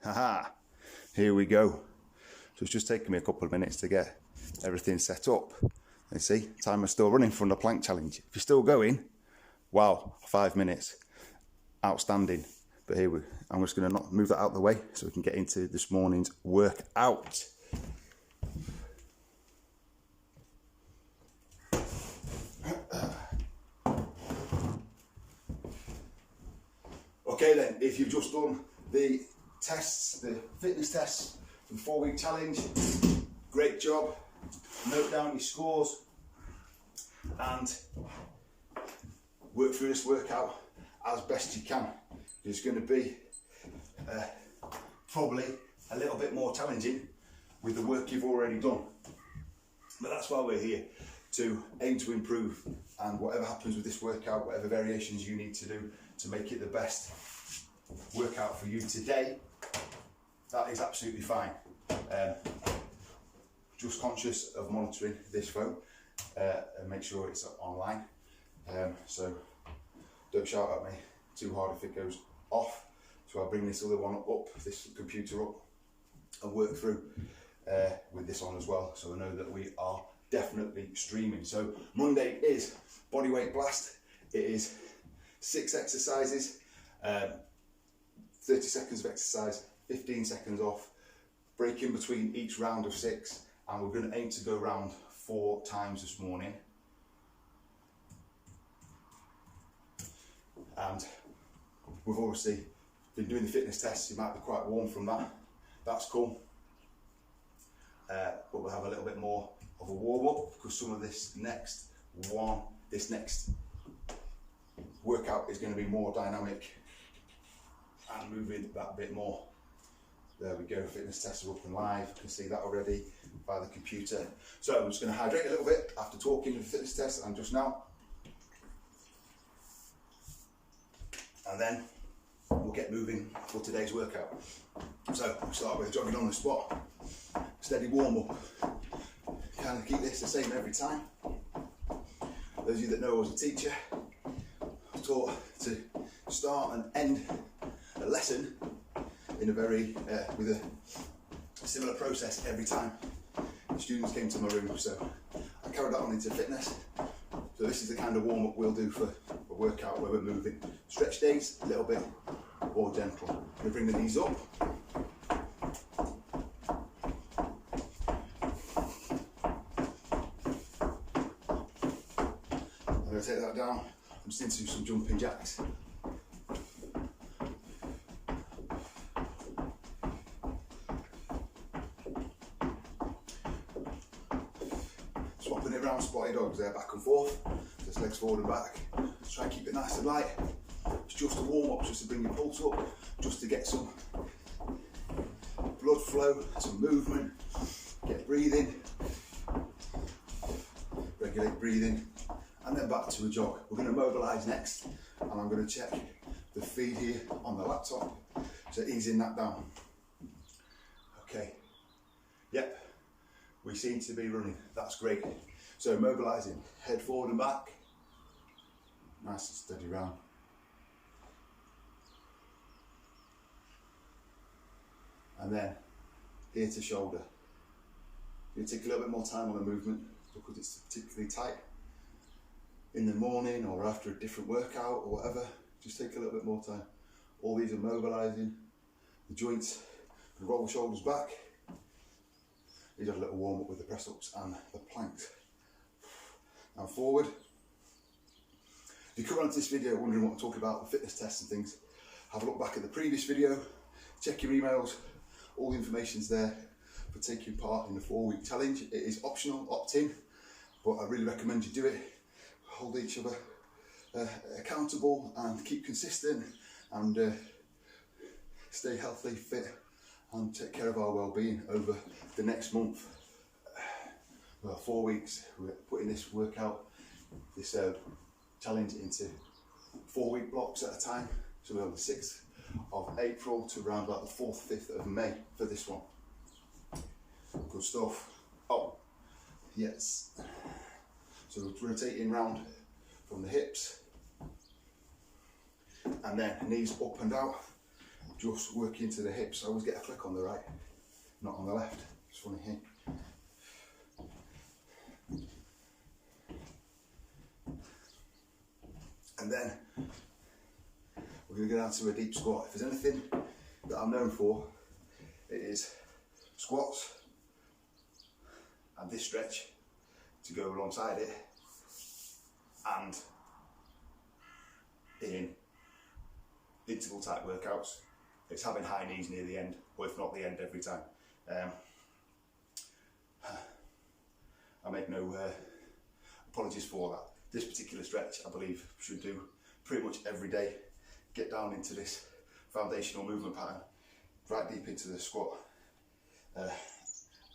Haha, here we go. So it's just taken me a couple of minutes to get everything set up. You see, timer's still running from the plank challenge. If you're still going, wow, 5 minutes, outstanding. But here I'm just going to move that out of the way so we can get into this morning's workout. Okay then, if you've just done the tests, the fitness tests for the 4-week challenge, great job. Note down your scores and work through this workout as best you can. It's going to be probably a little bit more challenging with the work you've already done. But that's why we're here, to aim to improve, and whatever happens with this workout, whatever variations you need to do to make it the best workout for you today, that is absolutely fine. Just conscious of monitoring this phone and make sure it's online. So don't shout at me too hard if it goes off. So I'll bring this other one up, this computer up, and work through with this on as well, so I know that we are definitely streaming. So Monday is Bodyweight Blast. It is 6 exercises, 30 seconds of exercise, 15 seconds off, break in between each round of 6, and we're going to aim to go round 4 times this morning. And we've obviously been doing the fitness tests. You might be quite warm from that. That's cool. But we'll have a little bit more of a warm up, because some of this next workout is going to be more dynamic and moving that bit more. There we go, fitness tests are up and live. You can see that already by the computer. So I'm just going to hydrate a little bit after talking to the fitness test and just now. And then we'll get moving for today's workout. So we'll start with jogging on the spot, steady warm up. Kind of keep this the same every time. Those of you that know I was a teacher, I taught to start and end a lesson in a very with a similar process every time the students came to my room. So I carried that on into fitness. So this is the kind of warm up we'll do for a workout where we're moving. Stretch days, a little bit more gentle. I'm going to bring the knees up. I'm going to take that down. I'm just into some jumping jacks. Swapping it around, spotty dogs there, back and forth. Just legs forward and back. Just try and keep it nice and light. It's just a warm up, just to bring your pulse up, just to get some blood flow, some movement, get breathing, regulate breathing, and then back to a jog. We're going to mobilise next, and I'm going to check the feed here on the laptop, so easing that down. Okay, yep, we seem to be running, that's great. So mobilising, head forward and back, nice and steady round. And then ear to shoulder. You take a little bit more time on the movement because it's particularly tight in the morning or after a different workout or whatever. Just take a little bit more time. All these are mobilising the joints. Roll the shoulders back. You have a little warm up with the press ups and the planks. Now forward. If you come onto this video wondering what I'm talking about, the fitness tests and things, have a look back at the previous video, check your emails. All the information's there for taking part in the 4-week challenge. It is optional, opt in, but I really recommend you do it. Hold each other accountable and keep consistent, and stay healthy, fit, and take care of our well-being over the next month. Well, 4 weeks, we're putting this workout, this challenge into 4-week blocks at a time. So we're on the 6th of April to around about the 4th, 5th of May for this one. Good stuff. Oh, yes. So we're rotating round from the hips, and then knees up and out, just working into the hips. I always get a click on the right, not on the left. It's funny here. And then we're going to go down to a deep squat. If there's anything that I'm known for, it is squats and this stretch to go alongside it, and in interval type workouts, it's having high knees near the end, or if not the end, every time. I make no apologies for that. This particular stretch, I believe, should do pretty much every day. Get down into this foundational movement pattern, right deep into the squat,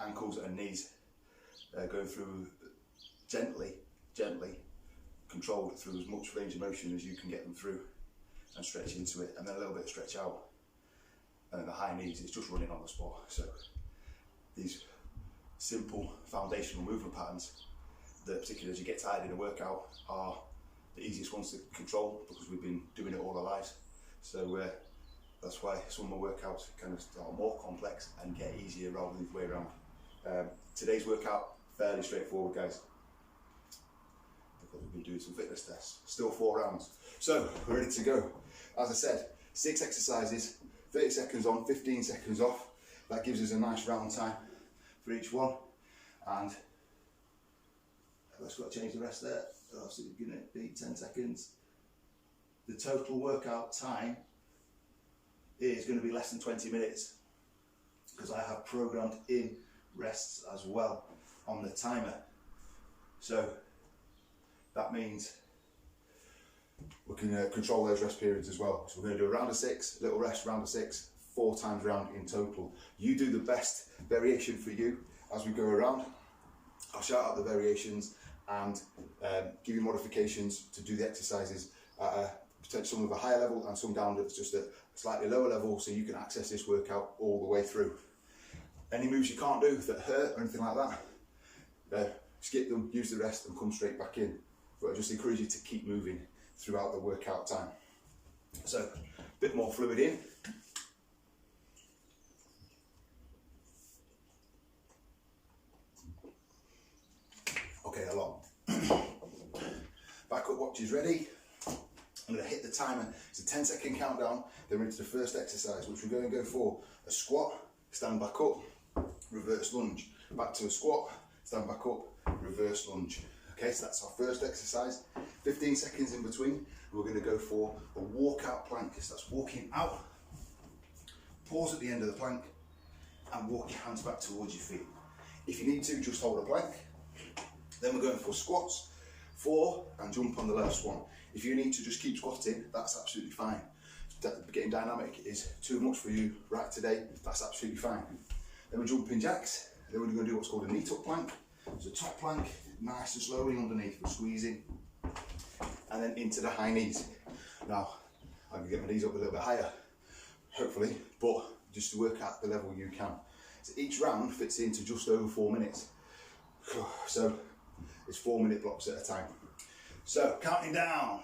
ankles and knees going through gently, controlled through as much range of motion as you can get them through, and stretch into it, and then a little bit of stretch out, and then the high knees, it's just running on the spot. So these simple foundational movement patterns that, particularly as you get tired in a workout, are the easiest ones to control because we've been doing it all our lives. So that's why some of my workouts kind of are more complex and get easier rather than the way around. Today's workout, fairly straightforward, guys, because we've been doing some fitness tests. Still 4 rounds. So we're ready to go. As I said, 6 exercises, 30 seconds on, 15 seconds off. That gives us a nice round time for each one. And let's go change the rest there. So you're going to be 10 seconds. The total workout time is going to be less than 20 minutes because I have programmed in rests as well on the timer. So that means we can control those rest periods as well. So we're going to do a round of 6, little rest, round of 6, 4 times round in total. You do the best variation for you as we go around. I'll shout out the variations and give you modifications to do the exercises at potentially some of a higher level and some down at just a slightly lower level, so you can access this workout all the way through. Any moves you can't do that hurt or anything like that, skip them, use the rest and come straight back in. But I just encourage you to keep moving throughout the workout time. So a bit more fluid in. Okay, a lot. Back up watch is ready. I'm going to hit the timer. It's a 10-second countdown. Then we're into the first exercise, which we're going to go for a squat, stand back up, reverse lunge. Back to a squat, stand back up, reverse lunge. Okay, so that's our first exercise. 15 seconds in between, and we're going to go for a walkout plank. So that's walking out, pause at the end of the plank, and walk your hands back towards your feet. If you need to, just hold a plank. Then we're going for squats, 4, and jump on the last one. If you need to just keep squatting, that's absolutely fine. Getting dynamic is too much for you right today, that's absolutely fine. Then we're jumping jacks. Then we're going to do what's called a knee tuck plank. So top plank, nice and slowly underneath, we're squeezing, and then into the high knees. Now, I can get my knees up a little bit higher, hopefully, but just to work out the level you can. So each round fits into just over 4 minutes. So it's 4-minute blocks at a time. So counting down.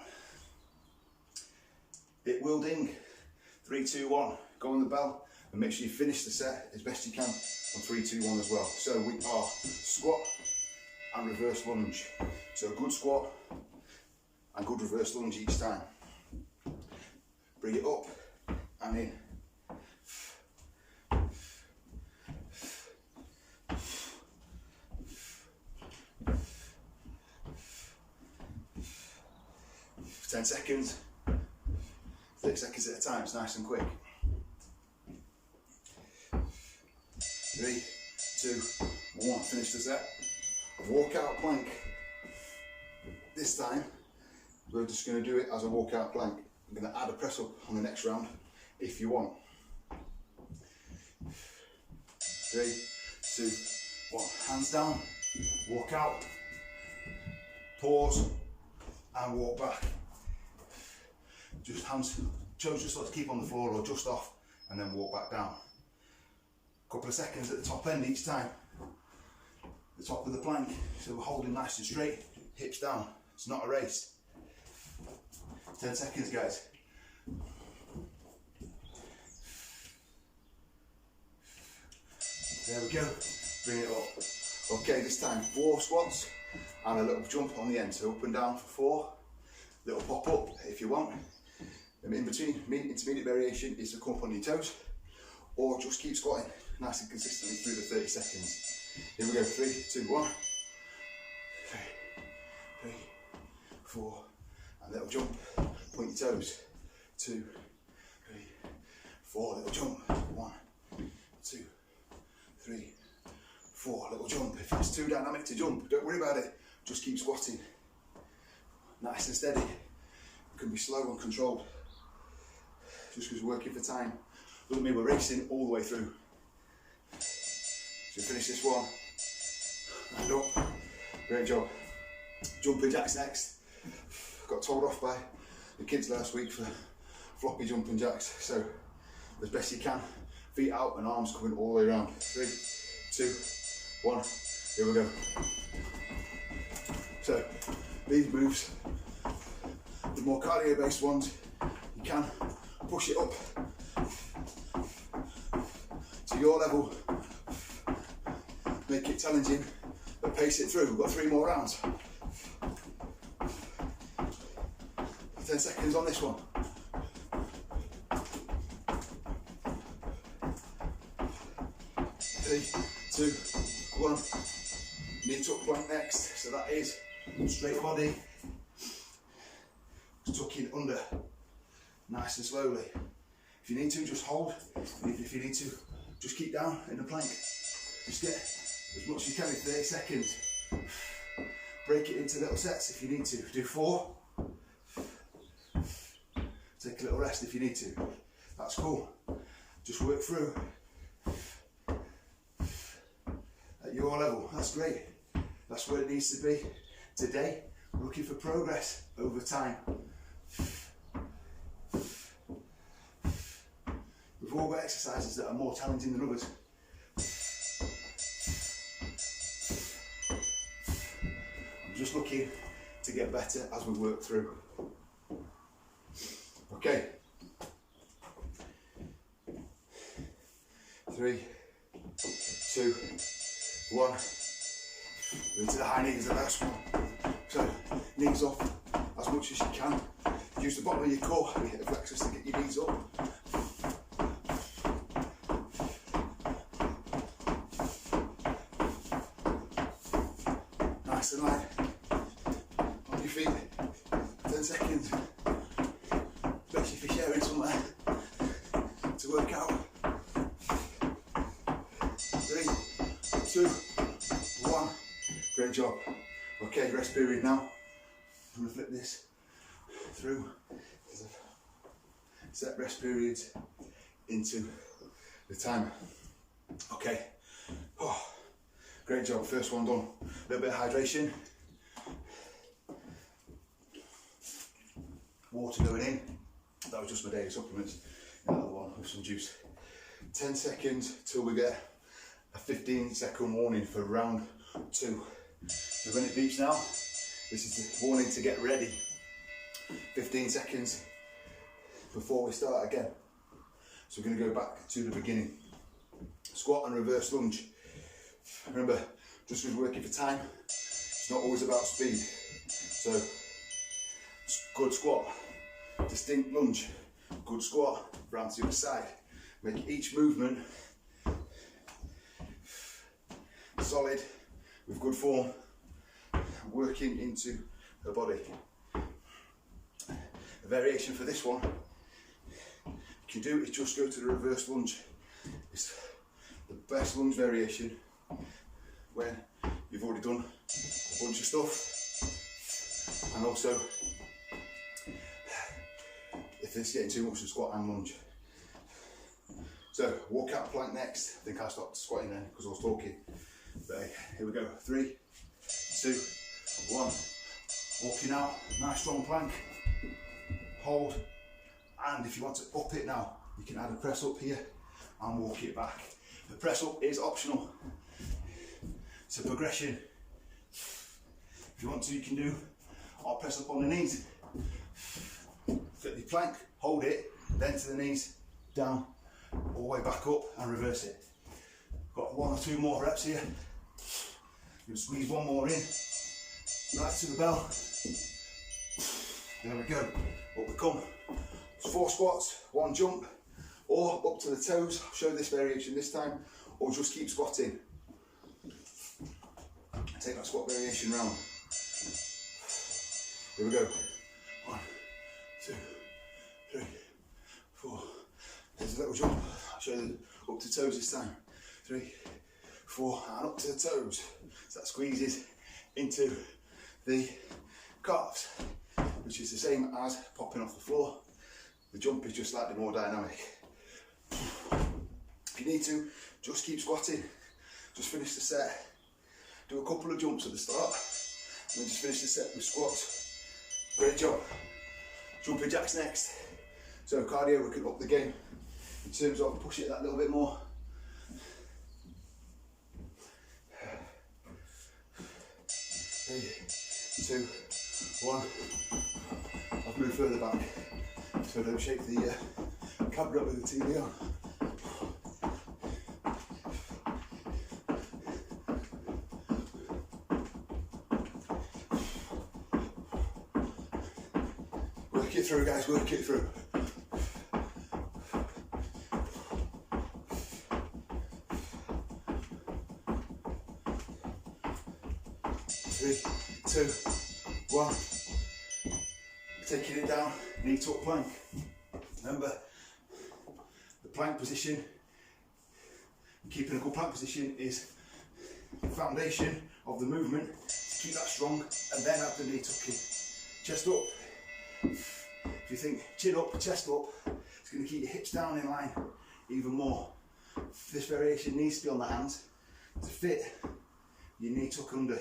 It will ding. 3, 2, 1. Go on the bell and make sure you finish the set as best you can on 3, 2, 1 as well. So we are squat and reverse lunge. So a good squat and good reverse lunge each time. Bring it up and in. 10 seconds, 30 seconds at a time, it's nice and quick. 3, 2, 1, finish the set. Walkout plank. This time, we're just going to do it as a walkout plank. I'm going to add a press up on the next round if you want. 3, 2, 1, hands down, walk out, pause, and walk back. Just hands, toes just like to keep on the floor or just off, and then walk back down. Couple of seconds at the top end each time. The top of the plank, so we're holding nice and straight, hips down. It's not a race. 10 seconds, guys. 5, There we go. Bring it up. Okay, this time 4 squats and a little jump on the end. So up and down for 4. Little pop up if you want. And in between, intermediate variation is to come up on your toes, or just keep squatting nice and consistently through the 30 seconds. Here we go. 3, 2, 1. 3, 4. And little jump. Point your toes. 2, 3, 4. Little jump. 1, 2, 3, 4. Little jump. If it's too dynamic to jump, don't worry about it. Just keep squatting. Nice and steady. It can be slow and controlled. Just because we're working for time doesn't mean we're racing all the way through. So finish this one. And up. Great job. Jumping jacks next. Got told off by the kids last week for floppy jumping jacks. So as best you can, feet out and arms coming all the way around. 3, 2, 1. Here we go. So these moves, the more cardio based ones, you can push it up to your level, make it challenging, but pace it through. We've got 3 more rounds. 10 seconds on this one. 3, 2, 1. Knee tuck plank next. So that is straight body, tucking under, nice and slowly. If you need to, just hold. If you need to, just keep down in the plank. Just get as much as you can in 30 seconds. Break it into little sets if you need to. Do 4. Take a little rest if you need to. That's cool. Just work through at your level. That's great. That's where it needs to be. Today, we're looking for progress over time. We've all got exercises that are more challenging than others. I'm just looking to get better as we work through. Okay. 3, 2, 1. Into the high knees, the last one. So, knees off as much as you can. Use the bottom of your core, your hip flexors to get your knees up. Nice and light. On your feet. 10 seconds. Especially if you're sharing somewhere to work out. 3, 2, 1. Great job. Okay, rest period now. I'm going to flip this through. Set rest periods into the timer. Okay. Oh, great job. First one done. A little bit of hydration. Water going in. That was just my daily supplements. Another one with some juice. 10 seconds till we get a 15-second warning for round 2. So when it beeps now, this is the warning to get ready. 15 seconds before we start again. So we're going to go back to the beginning. Squat and reverse lunge. Remember, just because we're working for time, it's not always about speed. So, good squat, distinct lunge, good squat, round to the other side. Make each movement solid, with good form, working into the body. A variation for this one, you can do is just go to the reverse lunge. It's the best lunge variation when you've already done a bunch of stuff, and also if it's getting too much to squat and lunge. So walk out plank next. I think I stopped squatting then because I was talking. But here we go. 3, 2, 1. Walking out, nice strong plank. Hold, and if you want to up it now, you can add a press up here and walk it back. The press up is optional. It's a progression. If you want to, you can do or press up on the knees. Flip the plank, hold it, then to the knees, down, all the way back up and reverse it. Got 1 or 2 more reps here. You'll squeeze 1 more in, right to the bell. There we go, up we come. It's 4 squats, 1 jump, or up to the toes. I'll show this variation this time, or just keep squatting. Take that squat variation round. Here we go. 1, 2, 3, 4. There's a little jump. I'll show you up to toes this time. 3, 4, and up to the toes. So that squeezes into the calves, which is the same as popping off the floor. The jump is just slightly more dynamic. If you need to, just keep squatting. Just finish the set. Do a couple of jumps at the start, and then just finish the set with squats. Great job. Jumping jacks next. So cardio, we can up the game in terms of push it that little bit more. 3, 2, 1. I've moved further back so I don't shake the cabinet with the TV on. Work it through, guys, work it through. 3, 2, 1. Taking it down, knee tuck plank. Remember, the plank position, keeping a good plank position is the foundation of the movement. To keep that strong, and then have the knee tucking. Chest up. If you think chin up, chest up, it's going to keep your hips down in line even more. This variation needs to be on the hands to fit your knee tuck under.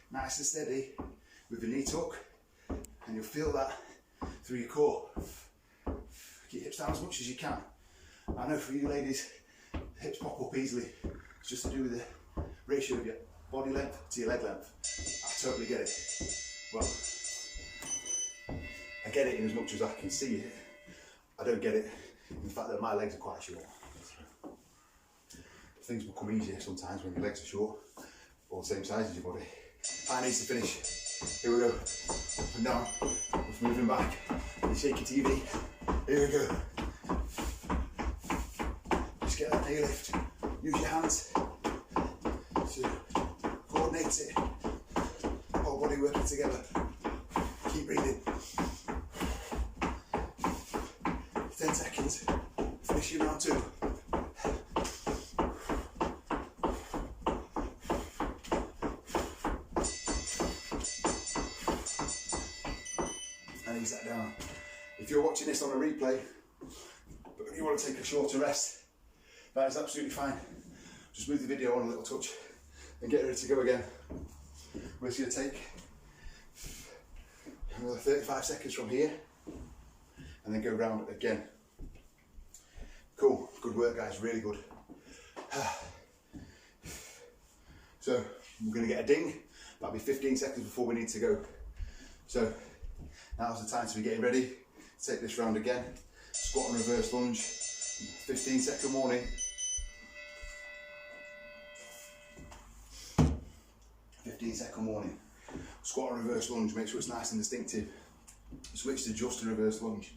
Nice and steady with the knee tuck, and you'll feel that through your core. Keep your hips down as much as you can. I know for you ladies, hips pop up easily. It's just to do with the ratio of your body length to your leg length. I totally get it. Well, I get it in as much as I can see it. I don't get it in the fact that my legs are quite short. Things become easier sometimes when your legs are short, or the same size as your body. High needs to finish. Here we go. Up and down. Just moving back. You shake your TV. Here we go. Just get that knee lift. Use your hands to coordinate it. Whole body working together. Keep breathing. 10 seconds. Finish your round 2. And ease that down. If you're watching this on a replay, but you want to take a shorter rest, that is absolutely fine. Just move the video on a little touch and get ready to go again. We're just going to take another 35 seconds from here and then go round again. Cool, good work guys, really good. So we're going to get a ding, that'll be 15 seconds before we need to go. So now's the time to be getting ready. Take this round again. Squat and reverse lunge, 15-second warning. 15-second warning. Squat and reverse lunge, make sure it's nice and distinctive. Switch to just a reverse lunge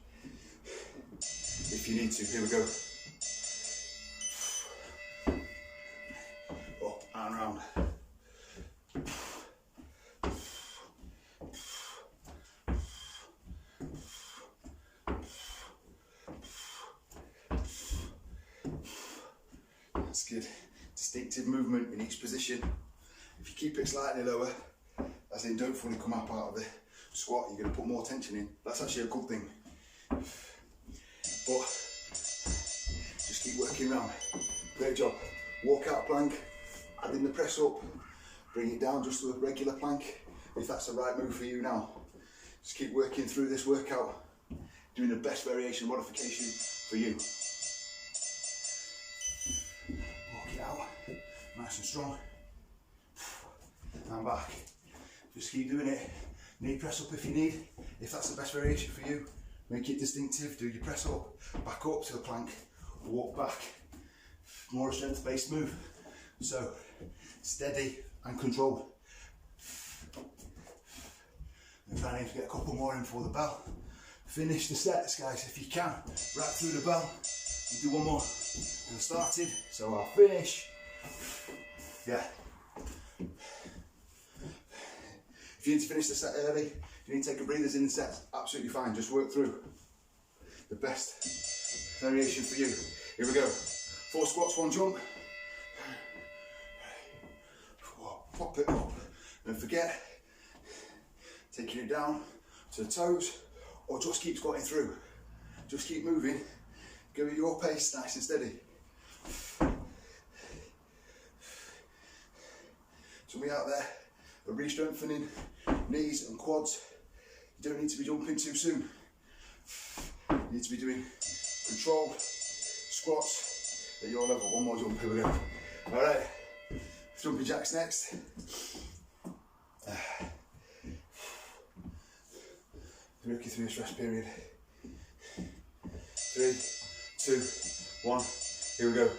if you need to. Here we go. Up and round. That's good. Distinctive movement in each position. If you keep it slightly lower, as in don't fully come up out of the squat, you're going to put more tension in. That's actually a good thing. But just keep working around. Great job. Walk out plank, add in the press up, bring it down just to a regular plank, if that's the right move for you now. Just keep working through this workout, doing the best variation modification for you. Walk it out, nice and strong. And back. Just keep doing it. Knee press up if you need. If that's the best variation for you, make it distinctive. Do your press up, back up to the plank, walk back. More strength based move. So steady and controlled. And try and get a couple more in for the bell. Finish the sets, guys, if you can, right through the bell. And do one more. I started, so I'll finish. Yeah. If you need to finish the set early, if you need to take a breathers in the sets, absolutely fine. Just work through the best variation for you. Here we go. 4 squats, 1 jump. Pop it up. Don't forget, taking it down to the toes, or just keep squatting through. Just keep moving. Go at your pace, nice and steady. Somebody out there are re-strengthening knees and quads. You don't need to be jumping too soon. You need to be doing controlled squats at your level. One more jump, here we go. All right, jumping jacks next. Work you through this rest period. 3, 2, 1, here we go.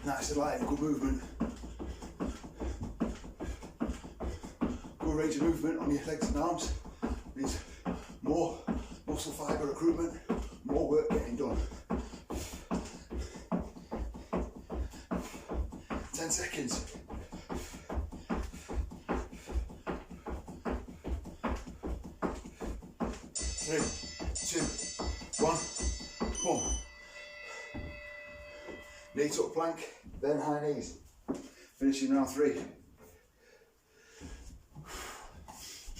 Nice and light, good movement. Good range of movement on your legs and arms. Means more muscle fibre recruitment, more work getting done. 10 seconds. 3, 2, 1, boom. Knee tuck plank, then high knees. Finishing round 3.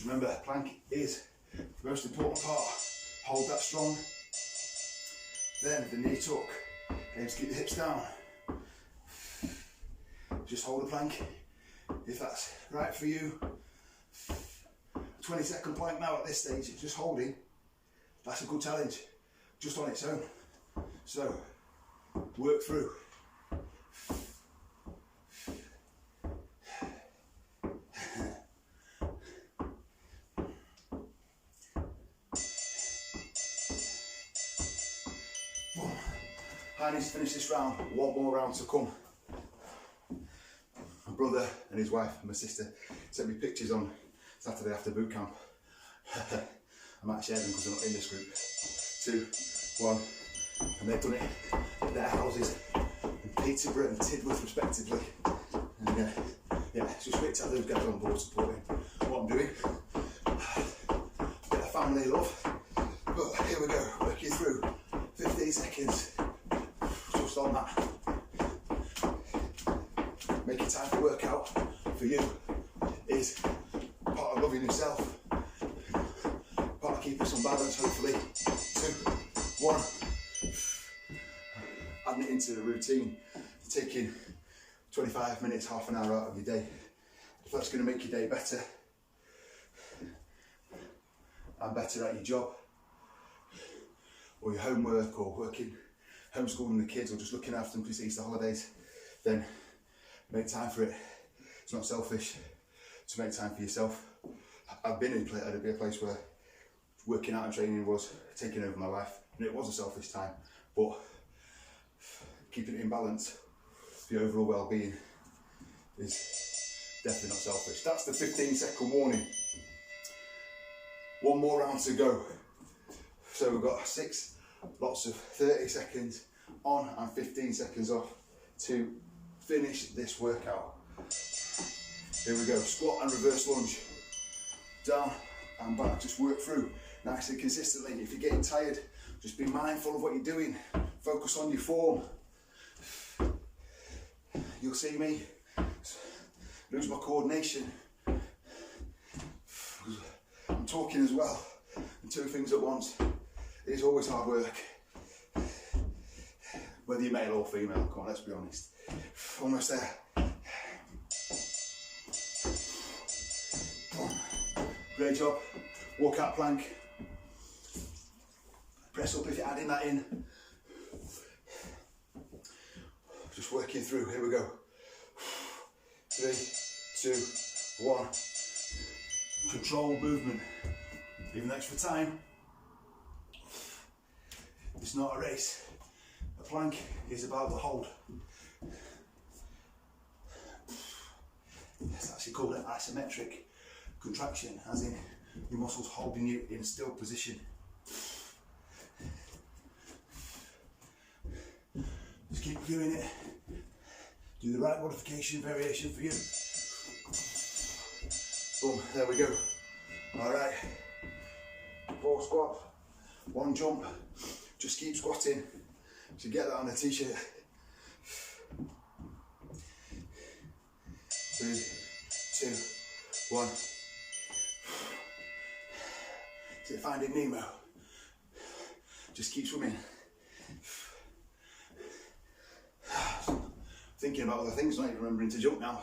Remember, plank is the most important part. Hold that strong. Then the knee tuck. Aim to keep the hips down. Just hold the plank if that's right for you. 20-second plank now at this stage, it's just holding. That's a good challenge, just on its own. So, work through. I need to finish this round, one more round to come. My brother and his wife and my sister sent me pictures on Saturday after boot camp. I might share them because they're not in this group. 2, 1, and they've done it at their houses in Peterborough and Tidworth respectively. And yeah, it's just great to have those guys on board supporting what I'm doing. Bit of family love. But here we go, working through 15 seconds. Just on that. Making time for workout for you is part of loving yourself. Part of keeping some balance, hopefully. 2, 1. Adding it into the routine, taking 25 minutes, half an hour out of your day. If that's going to make your day better and better at your job, or your homework, or working, homeschooling the kids, or just looking after them because it's Easter holidays, then make time for it. It's not selfish to make time for yourself. I've been in a place where working out and training was taking over my life, and it was a selfish time, but keeping it in balance for your overall well-being is definitely not selfish. That's the 15-second warning. One more round to go. So we've got 6 lots of 30 seconds on and 15 seconds off to finish this workout. Here we go, squat and reverse lunge. Down and back, just work through nice and consistently. If you're getting tired, just be mindful of what you're doing. Focus on your form. You'll see me lose my coordination. I'm talking as well, and 2 things at once. It is always hard work. Whether you're male or female, come on, let's be honest. Almost there. Great job. Walk out plank. Press up if you're adding that in. Just working through, here we go. 3, 2, 1. Controlled movement. Even extra time. It's not a race. A plank is about the hold. It's actually called an isometric contraction, as in your muscles holding you in a still position. Just keep doing it. Do the right modification, variation for you. Boom, there we go. Alright, 4 squats, 1 jump. Just keep squatting to get that on a t-shirt. 3, 2, 1. Is it Finding Nemo? Just keep swimming. Thinking about other things, not even remembering to jump now.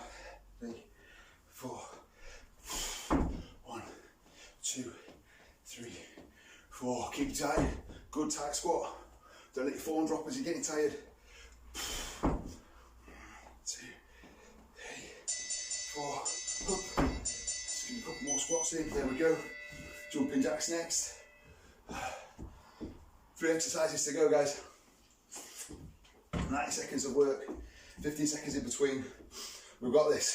3, 4. 1, 2, 3, 4. Keep tight. Good tight squat. Don't let your form drop as you're getting tired. 2, 3, 4. Up. Just give me a couple more squats in. There we go. Jumping jacks next. 3 exercises to go, guys. 90 seconds of work. 15 seconds in between. We've got this.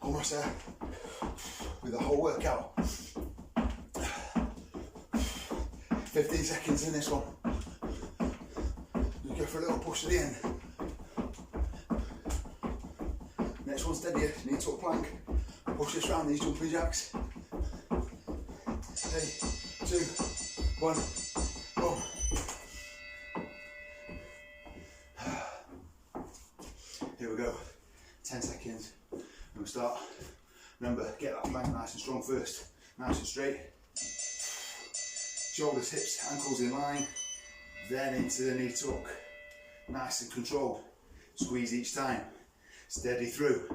Almost there with the whole workout. 15 seconds in this one. You go for a little push at the end. Next one steadier, knee tuck plank. Push this round, these jumping jacks. 3, 2, 1, boom. Here we go, 10 seconds, and we'll start. Remember, get that plank nice and strong first, nice and straight. Shoulders, hips, ankles in line, then into the knee tuck. Nice and controlled, squeeze each time, steady through.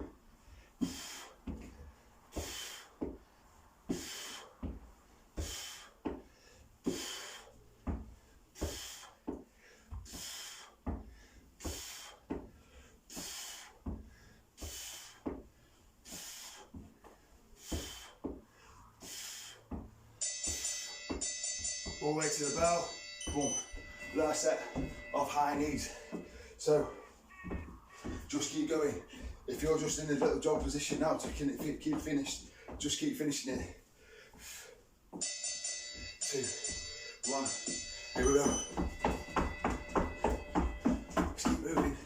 All the way to the bell, boom. Last set of high knees. So, just keep going. If you're just in a little jog position now, keep finished, just keep finishing it. 2, 1, here we go. Just keep moving.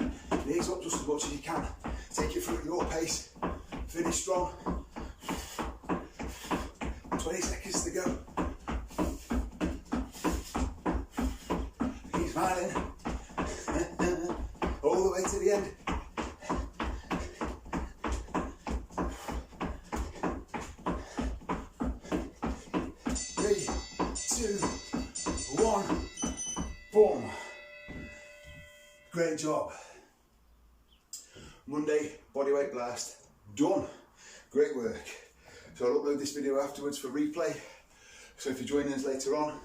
Knees up just as much as you can. Take it through at your pace. Finish strong. 20 seconds to go. Keep smiling. All the way to the end. 3, 2, 1, boom. Great job. Monday, bodyweight blast, done. Great work. So I'll upload this video afterwards for replay. So if you're joining us later on,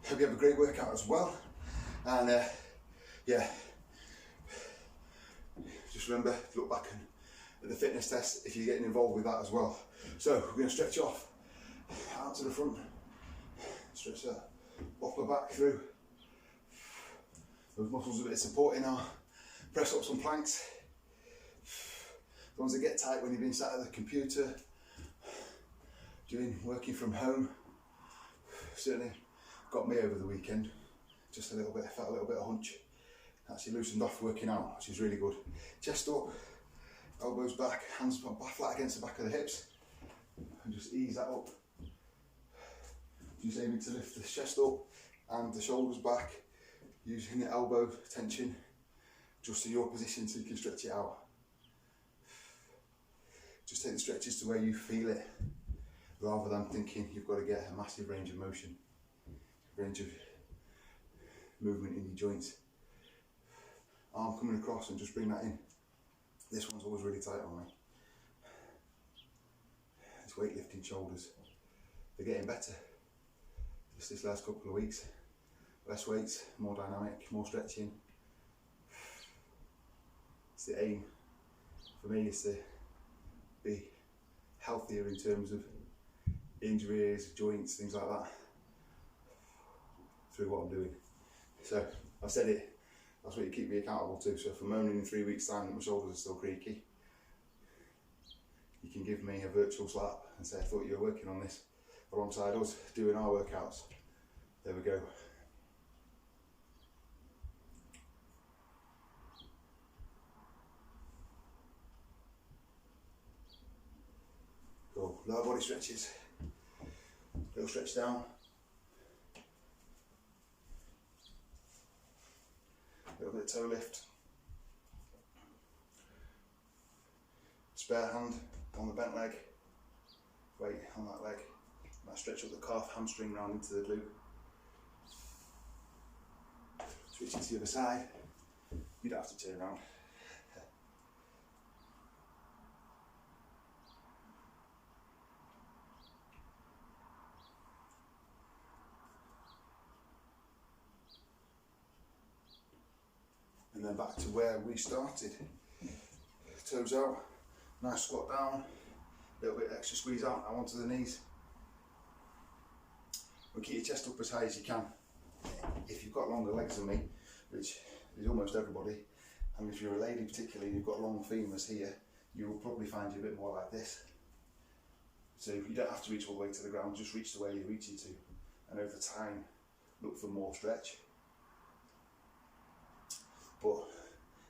hope you have a great workout as well. And yeah, just remember to look back at the fitness test if you're getting involved with that as well. So we're going to stretch off out to the front, stretch that upper back through. Those muscles a bit of support in our press ups and planks. The ones that get tight when you've been sat at the computer, working from home. Certainly got me over the weekend. Just a little bit, felt a little bit of hunch. Actually loosened off working out, which is really good. Chest up, elbows back, hands flat against the back of the hips. And just ease that up. Just aiming to lift the chest up and the shoulders back, using the elbow tension just in your position so you can stretch it out. Just take the stretches to where you feel it, rather than thinking you've got to get a massive range of motion, range of movement in your joints. Arm coming across and just bring that in. This one's always really tight on me. It's weightlifting shoulders. They're getting better. Just this last couple of weeks. Less weights, more dynamic, more stretching. It's the aim for me is to be healthier in terms of injuries, joints, things like that, through what I'm doing. So I've said it, that's what you keep me accountable to. So if I'm moaning in 3 weeks' time that my shoulders are still creaky, you can give me a virtual slap and say, I thought you were working on this alongside us doing our workouts. There we go. Cool. Lower body stretches. Little stretch down. Little bit of toe lift. Spare hand on the bent leg. Weight on that leg. Might stretch up the calf, hamstring round into the glute. Switching to the other side. You don't have to turn around. And then back to where we started. Toes out, nice squat down, a little bit extra squeeze out now onto the knees. And keep your chest up as high as you can. If you've got longer legs than me, which is almost everybody, and if you're a lady particularly, you've got long femurs here, you will probably find you a bit more like this. So you don't have to reach all the way to the ground, just reach the way you're reaching to. And over time, look for more stretch. But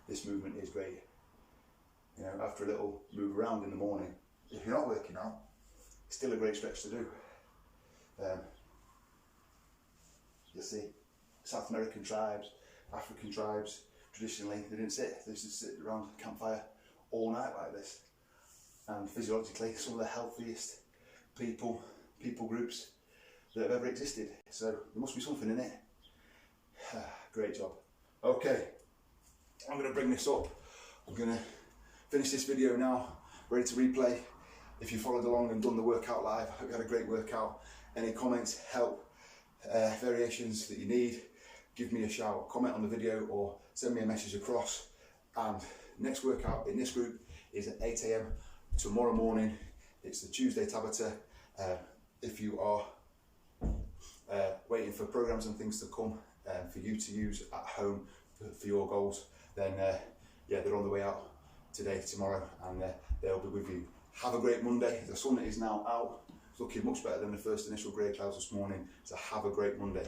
this movement is great. You know, after a little move around in the morning, if you're not working out, it's still a great stretch to do. You'll see South American tribes, African tribes, traditionally they didn't sit, they used to sit around a campfire all night like this. And physiologically, some of the healthiest people groups that have ever existed. So there must be something in it. Great job. Okay, I'm going to bring this up. I'm going to finish this video now, ready to replay. If you followed along and done the workout live, I hope you had a great workout. Any comments, help, variations that you need, give me a shout, comment on the video or send me a message across. And next workout in this group is at 8 AM tomorrow morning. It's the Tuesday Tabata. If you are waiting for programs and things to come for you to use at home for your goals, then yeah, they're on the way out today, tomorrow, and they'll be with you. Have a great Monday. The sun is now out. It's looking much better than the first initial grey clouds this morning, so have a great Monday.